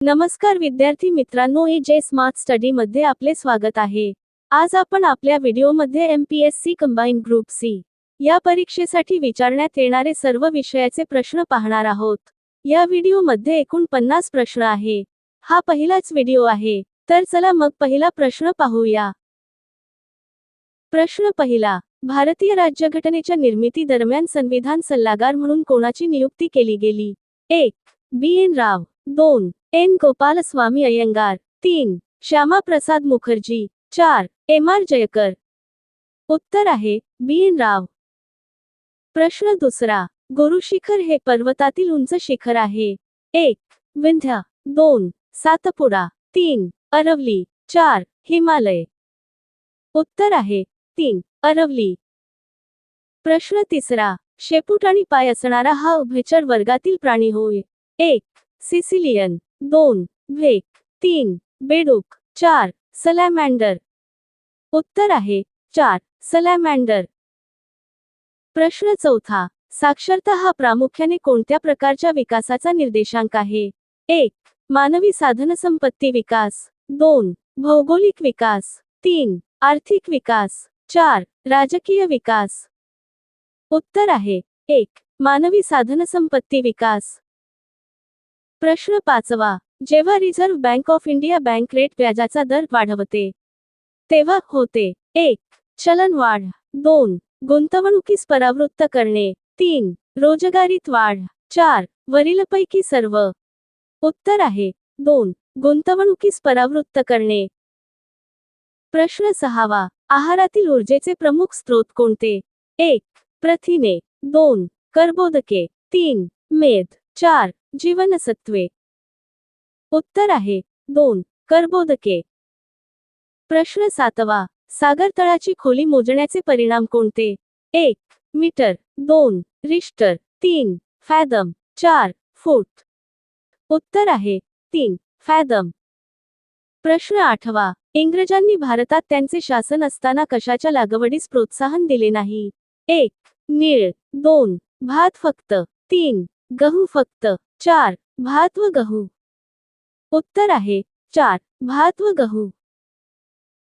नमस्कार विद्यार्थी मित्रांनो, जे स्मार्ट स्टडी मध्ये आपले स्वागत आहे। आज आपण आपल्या व्हिडिओमध्ये MPSC कंबाइंड ग्रुप सी या परीक्षेसाठी विचारण्यात येणारे सर्व विषयाचे प्रश्न पाहणार आहोत। या व्हिडिओमध्ये एकूण 50 प्रश्न आहे। हा पहिलाच व्हिडिओ आहे, तर चला मग पहिला प्रश्न पाहूया। प्रश्न पहिला, भारतीय राज्यघटनेच्या निर्मिती दरम्यान संविधान सल्लागार म्हणून कोणाची नियुक्ती केली गेली? 1. BN राव, 2. N गोपालस्वामी अय्यंगार, 3. श्यामा प्रसाद मुखर्जी, 4. MR जयकर। उत्तर आहे BN राव। प्रश्न दुसरा, गुरुशिखर हे पर्वतातील उंच शिखर आहे। 1. विंध्य, 2. सातपुडा, 3. अरवली, 4. हिमालय। उत्तर आहे 3. अरवली। प्रश्न तिसरा, शेपूट आणि पाय असणारा हा उभयचर वर्गातील प्राणी होय। 1. सिसिलियन, 2. व्हेक, 3. बेडूक, 4. सलॅमँडर। उत्तर आहे 4. सलॅमँडर। प्रश्न चौथा, साक्षरता हा प्रामुख्याने कोणत्या प्रकारच्या विकासाचा निर्देशांक आहे? 1. मानवी साधनसंपत्ती विकास, 2. भौगोलिक विकास, 3. आर्थिक विकास, 4. राजकीय विकास। उत्तर आहे 1. मानवी साधनसंपत्ती विकास। प्रश्न पाचवा, जेव्हा reserve bank of India bank rate व्याजाचा दर वाढवते, तेव्हा होते 1. चलनवाढ, 2. गुंतवणुकीस परावृत्त करणे, 3. रोजगारीत वाढ, 4. वरीलपैकी सर्व। उत्तर आहे 2. गुंतवणुकीस परावृत्त करणे। प्रश्न सहावा, आहारातील ऊर्जेचे प्रमुख स्रोत कोणते? 1. प्रथिने, 2. कर्बोदके, 3. मेद, 4. जीवनसत्त्वे। उत्तर आहे 2. कर्बोदके। प्रश्न सातवा, सागर तळाची खोली मोजण्याचे परिणाम कोणते? 1. मीटर, 2. रिश्टर, 3. फॅदम, 4. फूट। उत्तर आहे 3. फॅदम। प्रश्न आठवा, इंग्रजांनी भारतात त्यांचे शासन असताना कशाच्या लागवडीस प्रोत्साहन दिले नाही? 1. नीळ, 2. भात फक्त, 3. गहू फक्त, 4. भात व गहू। उत्तर आहे 4. भात व गहू।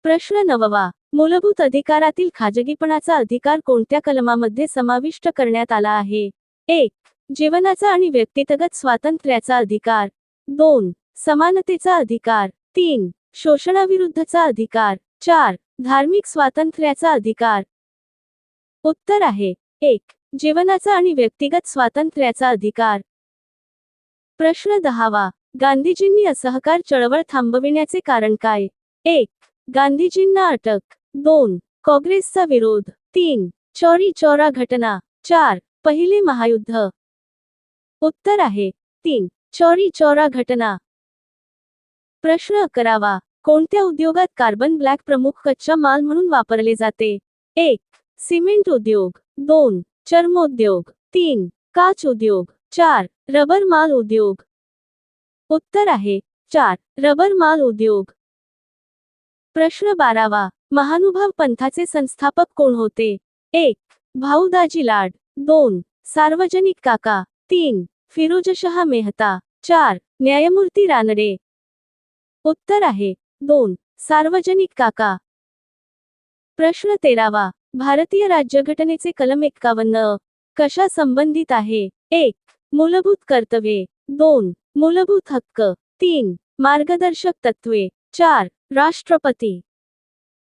प्रश्न नववा, मूलभूत अधिकारातील खाजगीपणाचा अधिकार कोणत्या कलमामध्ये समाविष्ट करण्यात आला आहे? 1. जीवनाचा आणि व्यक्तिगत स्वातंत्र्याचा अधिकार, 2. समानतेचा अधिकार, 3. शोषणाविरुद्धचा अधिकार, 4. धार्मिक स्वातंत्र्याचा अधिकार। उत्तर आहे 1. जीवनाचा आणि व्यक्तिगत स्वातंत्र्याचा अधिकार। प्रश्न दहावा, गांधीजींनी असहकार चळवळ थांबविण्याचे कारण काय? 1. गांधीजींना अटक, 2. काँग्रेसचा विरोध, 3. चौरी चौरा घटना, 4. पहिले महायुद्ध। उत्तर आहे 3. चौरी चौरा घटना। प्रश्न 11वा, कोणत्या उद्योगात कार्बन ब्लॅक प्रमुख कच्चा माल म्हणून वापरले जाते? 1. सिमेंट उद्योग, 2. चर्मोद्योग, 3. काच उद्योग, 4. रबर माल उद्योग। उत्तर आहे 4. रबर माल उद्योग। प्रश्न 12वा, महानुभाव पंथाचे संस्थापक कोण होते? 1. भाऊ दाजी लाड, 2. सार्वजनिक काका, 3. फिरोजशहा मेहता, 4. न्यायमूर्ती रानडे। उत्तर आहे 2. सार्वजनिक काका। प्रश्न 13वा, भारतीय राज्यघटनेचे कलम 51 कशा संबंधित आहे? 1. मूलभूत कर्तव्ये, 2. मूलभूत हक्क, 3. मार्गदर्शक तत्त्वे, 4. राष्ट्रपती।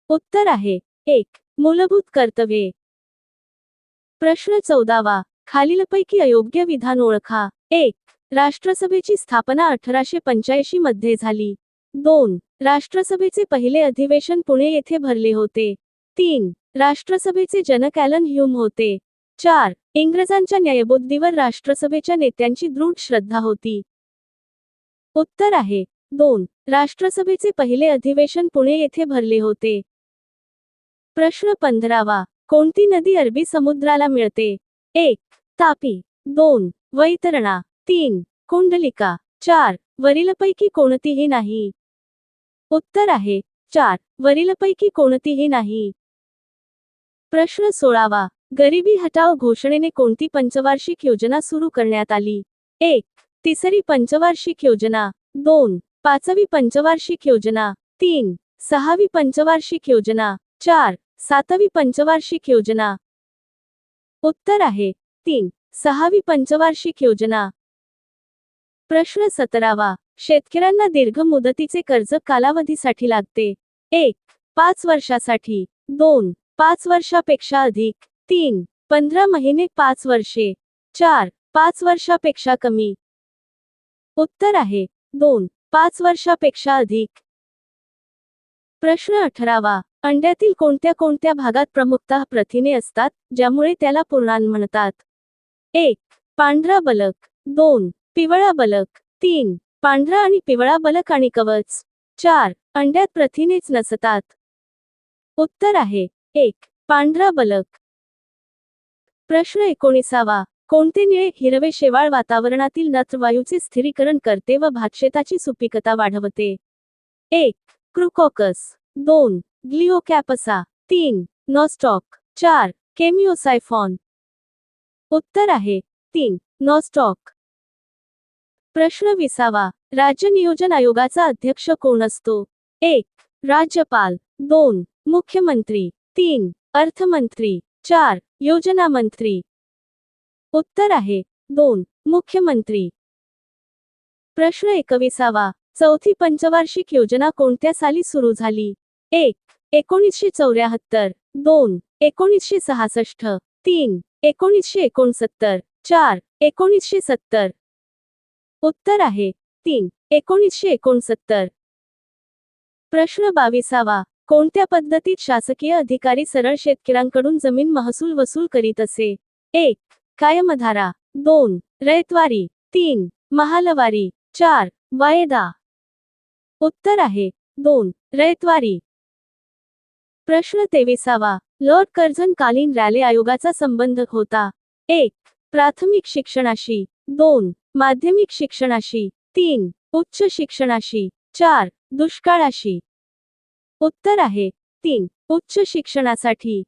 उत्तर आहे 1. मूलभूत कर्तव्ये। प्रश्न 14वा, खालीलपैकी अयोग्य विधान ओळखा. 1. राष्ट्रसभेची स्थापना 1885 मध्ये झाली. 2. राष्ट्रसभेचे पहिले अधिवेशन पुणे येथे भरले होते. 3. राष्ट्रसभेचे जनक ॲलन ह्यूम होते. 4. इंग्रजांच्या न्यायबुद्धीवर राष्ट्रसभेच्या नेत्यांची दृढ श्रद्धा होती। उत्तर आहे 2. राष्ट्रसभेचे पहिले अधिवेशन पुणे येथे भरले होते। प्रश्न 15वा, कोणती नदी अरबी समुद्राला मिळते? 1. तापी, 2. वैतरणा, 3. कुंडलिका, 4. वरीलपैकी कोणतीही नाही। उत्तर आहे 4. वरीलपैकी कोणतीही नाही। प्रश्न 16वा, गरिबी हटाओ घोषणेने कोणती पंचवार्षिक योजना सुरू करण्यात आली? 1. तिसरी पंचवार्षिक योजना, 2. 5वी पंचवार्षिक योजना. 3. 6वी पंचवार्षिक योजना. 4. 7वी पंचवार्षिक योजना. उत्तर आहे 3. 6वी पंचवार्षिक योजना. प्रश्न 17वा. शेतकऱ्यांना दीर्घ मुदतीचे कर्ज कालावधीसाठी लागते. 1. 5 वर्षासाठी. 2. 5 वर्षापेक्षा अधिक. 3. 15 महिने 5 वर्षे. 4. 5 वर्षापेक्षा कमी. उत्तर आहे 2. 5 वर्षापेक्षा अधिक. प्रश्न 18वा. अंड्यातील कोणत्या कोणत्या भागात प्रमुखतः प्रथिने असतात, ज्यामुळे त्याला पूर्णान्न म्हणतात? 1. पांढरा बलक. 2. पिवळा बलक. 3. पांढरा आणि पिवळा बलक आणि कवच. 4. अंड्यात प्रथिनेच नसतात. उत्तर आहे 1. पांढरा बलक. प्रश्न 19वा. कोणते निळे हिरवे शेवाळ वातावरणातील नत्र वायूचे स्थिरीकरण करते व भातशेताची सुपीकता वाढवते? 1. क्रुकोकस. 2. ग्लिओकॅपसा. 3. नॉस्टॉक. 4. केमिओसायफॉन. उत्तर आहे 3. नॉस्टॉक. प्रश्न 20वा. राज्य नियोजन आयोगाचा अध्यक्ष कोण असतो? 1. राज्यपाल. 2. मुख्यमंत्री. 3. अर्थमंत्री. 4. योजना मंत्री. उत्तर आहे 2. मुख्यमंत्री. प्रश्न 21वा. चौथी पंचवार्षिक योजना कोणत्या साली सुरू झाली? 1. 1974. 2. 1966. 3. 1969. 4. 1970. उत्तर आहे 3. 1969. प्रश्न 22वा. कोणत्या पद्धतीत शासकीय अधिकारी सरळ शेतकऱ्यांकडून जमीन महसूल वसूल करीत असे? 1. कायमधारा. 2. रयतवारी. 3. महालवारी. 4. वायदा. उत्तर आहे 2. रयतवारी. प्रश्न 23वा. लॉर्ड कर्झन कालीन रॅले आयोगाचा संबंध होता? 1. प्राथमिक शिक्षणाशी. 2. माध्यमिक शिक्षणाशी. 3. उच्च शिक्षणाशी. 4. दुष्काळाशी. उत्तर आहे 3. उच्च शिक्षणासाठी.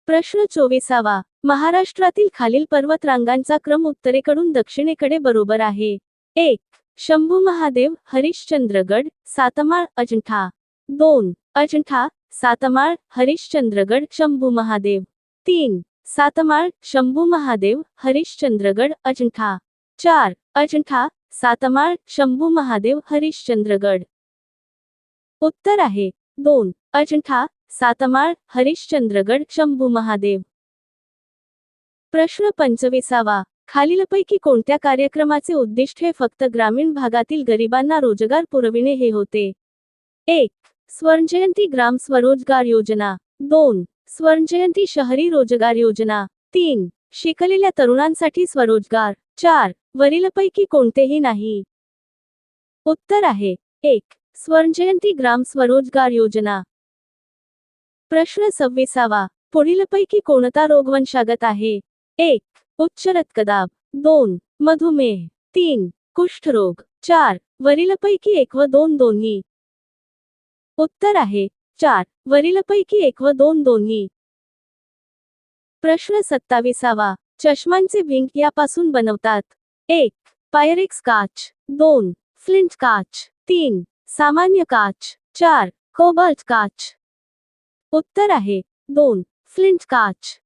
प्रश्न 24वा. महाराष्ट्रातील खालील पर्वतरांगांचा क्रम उत्तरेकडून दक्षिणेकडे बरोबर आहे? 1. शंभू महादेव, हरिश्चंद्रगड, सातमाळ, अजंठा. 2. अजंठा, सातमाळ, हरिश्चंद्रगड, शंभू महादेव. 3. सातमाळ, शंभू महादेव, हरिश्चंद्रगड, अजंठा. 4. अजंठा, सातमाळ, शंभू महादेव, हरिश्चंद्रगड. उत्तर आहे 2. अजंठा, सातमाळ, हरिश्चंद्रगड, शंभू महादेव. प्रश्न 25वा. खालीलपैकी कोणत्या कार्यक्रमाचे उद्दिष्ट हे फक्त ग्रामीण भागातील गरिबांना रोजगार पुरविणे हे होते? 1. स्वर्णजयंती ग्राम स्वरोजगार योजना. 2. स्वर्णजयंती शहरी रोजगार योजना. 3. शिकलेल्या तरुणांसाठी स्वरोजगार. 4. वरीलपैकी कोणतेही नाही. उत्तर आहे 1. स्वर्णजयंती ग्राम स्वरोजगार योजना. प्रश्न 26वा. पुढीलपैकी कोणता रोग वंशागत आहे? 1. उच्च रक्तदाब. 2. मधुमेह. 3. कुष्ठरोग. 4. वरीलपैकी 1 व 2 दोन्ही. उत्तर आहे 4. वरीलपैकी 1 व 2 दोन्ही. प्रश्न 27वा. चष्मांचे भिंग यापासून बनवतात? 1. पायरेक्स काच. 2. फ्लिंट काच. 3. सामान्य काच. 4. कोबाल्ट काच. उत्तर आहे 2. फ्लिंट काच.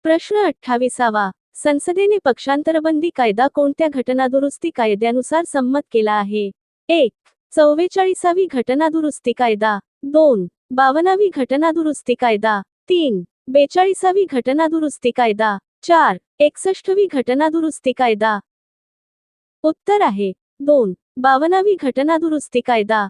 प्रश्न 28वा. संसदेने पक्षांतरबंदी कायदा कोणत्या घटनादुरुस्ती कायद्यानुसार संमत केला आहे? 1. 44वी घटनादुरुस्ती कायदा. 2. 52वी घटनादुरुस्ती कायदा. 3. 42वी घटनादुरुस्ती कायदा. 4. 61वी घटनादुरुस्ती कायदा. उत्तर आहे 2. 52वी घटनादुरुस्ती कायदा.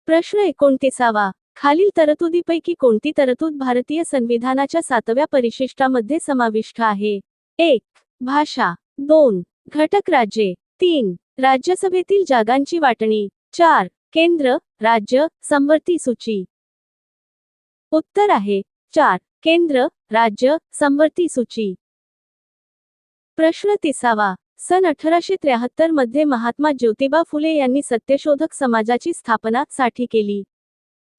प्रश्न 29वा. खालील तरतुदीपैकी कोणती तरतूद भारतीय संविधानाच्या 7व्या परिशिष्टामध्ये समाविष्ट आहे? 1. भाषा. 2. घटक राज्ये. 3. राज्यसभेतील जागांची वाटणी. 4. केंद्र, राज्य, समवर्ती सूची. उत्तर आहे 4. केंद्र, राज्य, समवर्ती सूची. प्रश्न 30वा. सन 1873 मध्ये महात्मा ज्योतिबा फुले यांनी सत्यशोधक समाजाची स्थापना साठी केली.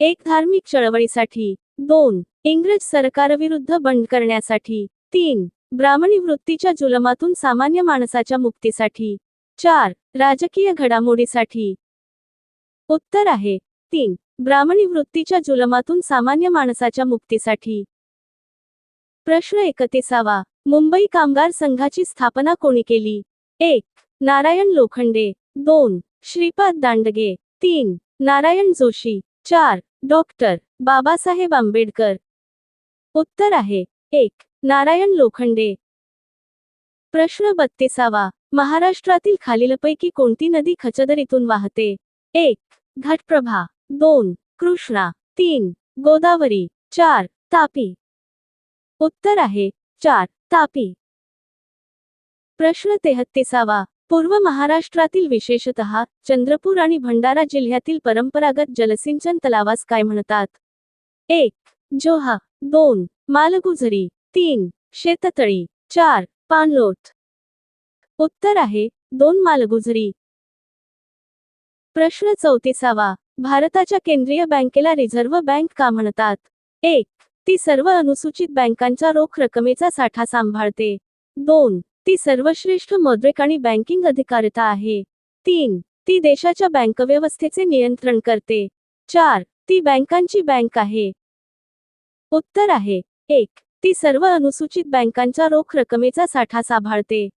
1. धार्मिक चळवळीसाठी. 2. इंग्रज सरकारविरुद्ध बंड करण्यासाठी. 3. ब्राह्मणी वृत्तीच्या जुलमातून सामान्य माणसाच्या मुक्तीसाठी. 4. राजकीय घडामोडीसाठी. उत्तर आहे 3. ब्राह्मणी वृत्तीच्या जुलमातून सामान्य माणसाच्या मुक्तीसाठी. प्रश्न 31. मुंबई कामगार संघाची स्थापना कोणी केली? 1. नारायण लोखंडे. 2. श्रीपाद दांडगे. 3. नारायण जोशी. 4. डॉक्टर बाबासाहेब आंबेडकर. उत्तर आहे 1. नारायण लोखंडे. प्रश्न 32. महाराष्ट्रातील खालीलपैकी कोणती नदी खचदरीतून वाहते? 1. घटप्रभा. 2. कृष्णा. 3. गोदावरी. 4. तापी. उत्तर आहे 4. तापी. प्रश्न 33. पूर्व महाराष्ट्रातील विशेषतः चंद्रपूर आणि भंडारा जिल्ह्यातील परंपरागत जलसिंचन तलावास काय म्हणतात? 1. जोहा. 2. मालगुजरी. 3. शेततळी. 4. पाणलोट. उत्तर आहे 2. मालगुजरी. प्रश्न 34. भारताच्या केंद्रीय बँकेला रिझर्व्ह बँक का म्हणतात? 1. ती सर्व अनुसूचित बँकांच्या रोख रकमेचा साठा सांभाळते. 2. ती सर्वश्रेष्ठ मौद्रिक आणि बँकिंग अधिकारिता आहे. 3. ती देशाच्या बँक व्यवस्थेचे नियंत्रण करते. 4. ती बँकांची बँक आहे. उत्तर आहे 1. ती सर्व अनुसूचित बँकांच्या रोख रकमेचा साठा सांभाळते.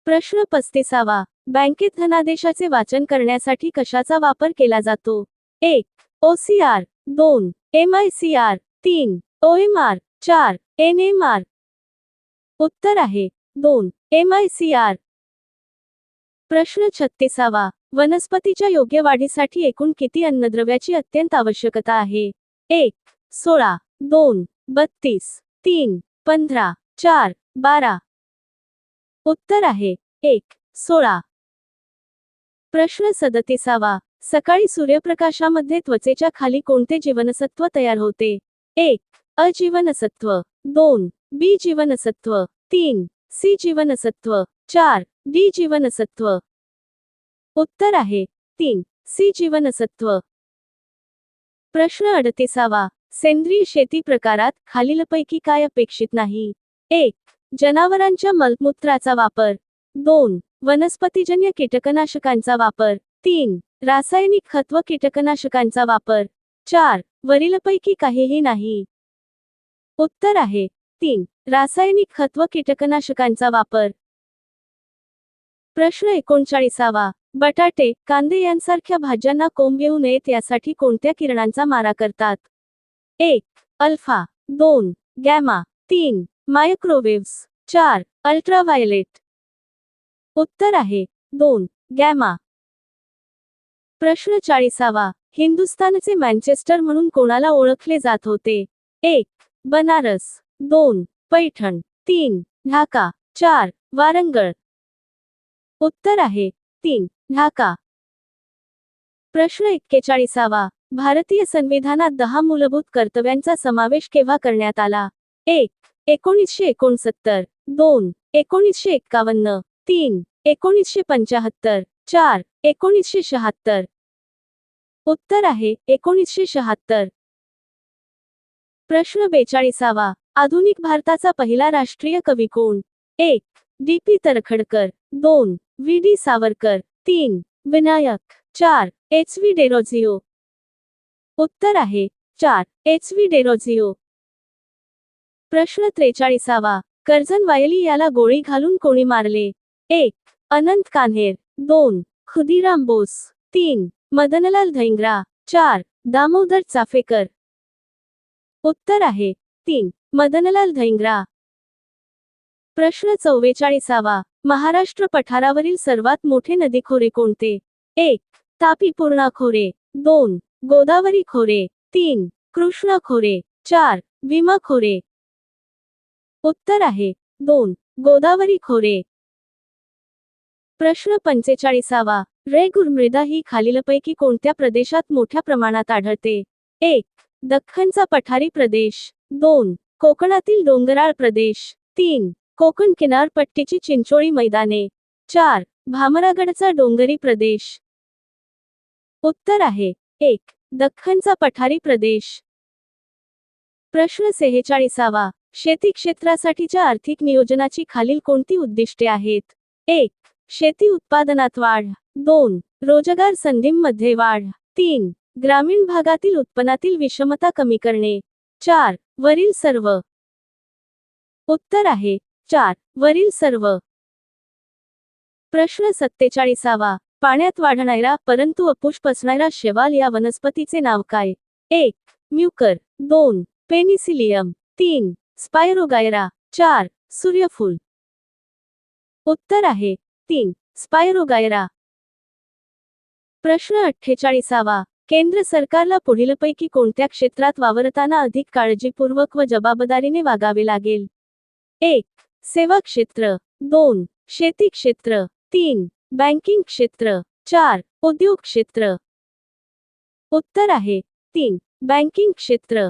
प्रश्न 35. बँकेत धनादेशाचे वाचन करण्यासाठी कशाचा वापर केला जातो? 1. OCR. 2. MICR. 3. OMR. 4. NMR. उत्तर आहे 2. MICR. प्रश्न 36. वनस्पतीच्या योग्य वाढीसाठी एकूण किती अन्नद्रव्याची अत्यंत आवश्यकता आहे? 1. 16. 2. 32. 3. 15. 4. 12. उत्तर आहे 1. 16. प्रश्न 37. सकाळी सूर्यप्रकाशामध्ये त्वचेच्या खाली कोणते जीवनसत्व तयार होते? 1. अ जीवनसत्व. 2. बी जीवनसत्व. 3. सी जीवनसत्व. 4. डी जीवनसत्व. उत्तर आहे 3. सी जीवनसत्व. प्रश्न 38. सेंद्रिय शेती प्रकारात खालीलपैकी काय अपेक्षित नाही? 1. जनावरांच्या मलमूत्राचा वापर. 2. वनस्पतीजन्य कीटकनाशकांचा वापर. 3. रासायनिक खत व कीटकनाशकांचा वापर. 4. वरीलपैकी काहीही नाही. उत्तर आहे 3. रासायनिक खत व कीटकनाशकांचा वापर. प्रश्न 39. बटाटे, कांदे यांसारख्या भाज्यांना कोंब येऊ नयेत यासाठी कोणत्या किरणांचा मारा करतात? 1. अल्फा. 2. गॅमा. 3. मायक्रोवेव्स. 4. अल्ट्राव्हायोलेट. उत्तर आहे 2. गॅमा. प्रश्न 40. हिंदुस्थानचे मँचेस्टर म्हणून कोणाला ओळखले जात होते? 1. बनारस. 2. पैठण. 3. ढाका. 4. वारंगळ. उत्तर आहे 3. ढाका. प्रश्न 41. भारतीय संविधानात 10 मूलभूत कर्तव्यांचा समावेश केव्हा करण्यात आला? 1. 1969. 2. 1951. 3. 1975. 4. 1976. उत्तर आहे 1976. प्रश्न 42. आधुनिक भारताचा पहिला राष्ट्रीय कवी कोण? 1. डी.पी. तर्खडकर. 2. व्ही.डी. सावरकर. 3. विनायक. 4. एच.व्ही. डेरोजिओ. उत्तर आहे 4. एच.व्ही. डेरोजिओ. प्रश्न 43. कर्झन वायली याला गोळी घालून कोणी मारले? 1. अनंत कान्हेर. 2. खुदीराम बोस. 3. मदनलाल धैंगरा. 4. दामोदर चाफेकर. उत्तर आहे 3. मदनलाल धैंगरा. प्रश्न 44. महाराष्ट्र पठारावरील सर्वात मोठे नदीखोरे कोणते? 1. तापी पूर्णा खोरे. 2. गोदावरी खोरे. 3. कृष्णा खोरे. 4. भीमा खोरे. उत्तर आहे 2. गोदावरी खोरे. प्रश्न 45. रेगुर मृदा ही खालीलपैकी कोणत्या प्रदेशात मोठ्या प्रमाणात आढळते? 1. दख्खनचा पठारी प्रदेश. 2. कोकणातील डोंगराळ प्रदेश. 3. कोकण किनारपट्टीची चिंचोळी मैदाने. 4. भामरागडचा डोंगरी प्रदेश. उत्तर आहे 1. दख्खनचा पठारी प्रदेश. प्रश्न 46. शेती क्षेत्रासाठीच्या आर्थिक नियोजनाची खालील कोणती उद्दिष्टे आहेत? 1. शेती उत्पादनात वाढ. 2. रोजगार संधींमध्ये वाढ. 3. ग्रामीण भागातील उत्पन्नातील विषमता कमी करणे. 4. वरील सर्व. उत्तर आहे 4. वरील सर्व. प्रश्न 47. पाण्यात वाढणारा परंतु अपुष्प असणारा शैवाल या वनस्पतीचे नाव काय? 1. म्युकर. 2. पेनिसिलियम. 3. स्पायरोगायरा. 4. सूर्यफूल. उत्तर आहे 3. स्पायरोगायरा. प्रश्न 48. केंद्र सरकारला पुढीलपैकी कोणत्या क्षेत्रात वावरताना अधिक काळजीपूर्वक व जबाबदारीने वागावे लागेल? 1. सेवा क्षेत्र. 2. शेती क्षेत्र. 3. बँकिंग क्षेत्र. 4. उद्योग क्षेत्र. उत्तर आहे 3. बँकिंग क्षेत्र.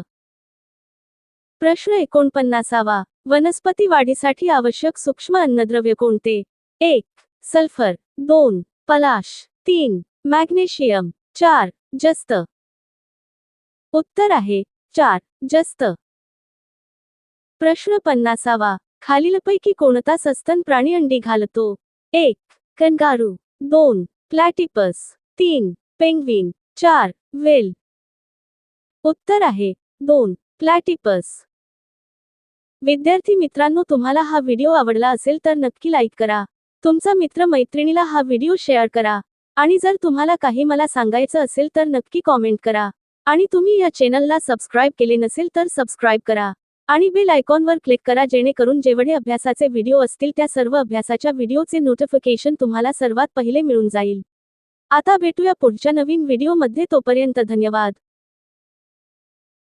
प्रश्न 49. वनस्पती वाढीसाठी आवश्यक सूक्ष्म अन्नद्रव्य कोणते? 1. सल्फर. 2. पलाश. 3. मॅग्नेशियम. 4. जस्त. उत्तर आहे 4. जस्त. प्रश्न 50. खालीलपैकी कोणता सस्तन प्राणी अंडी घालतो? 1. कंगारू. 2. प्लॅटिपस. 3. पेंग्विन. 4. व्हेल. उत्तर आहे 2. प्लॅटिपस. विद्यार्थी मित्रांनो, तुम्हाला हा व्हिडिओ आवडला असेल तर नक्की लाईक करा. तुमचा मित्र मैत्रिणीला हा व्हिडिओ शेअर करा. आणि जर तुम्हाला काही मला सांगायचं असेल तर नक्की कॉमेंट करा. आणि तुम्ही या चॅनलला सबस्क्राईब केले नसेल तर सबस्क्राईब करा. आणि बेल आयकॉनवर क्लिक करा जेणेकरून जेवढे अभ्यासाचे व्हिडिओ असतील त्या सर्व अभ्यासाच्या व्हिडिओचे नोटिफिकेशन तुम्हाला सर्वात पहिले मिळून जाईल. आता भेटूया पुढच्या नवीन व्हिडिओमध्ये. तोपर्यंत धन्यवाद.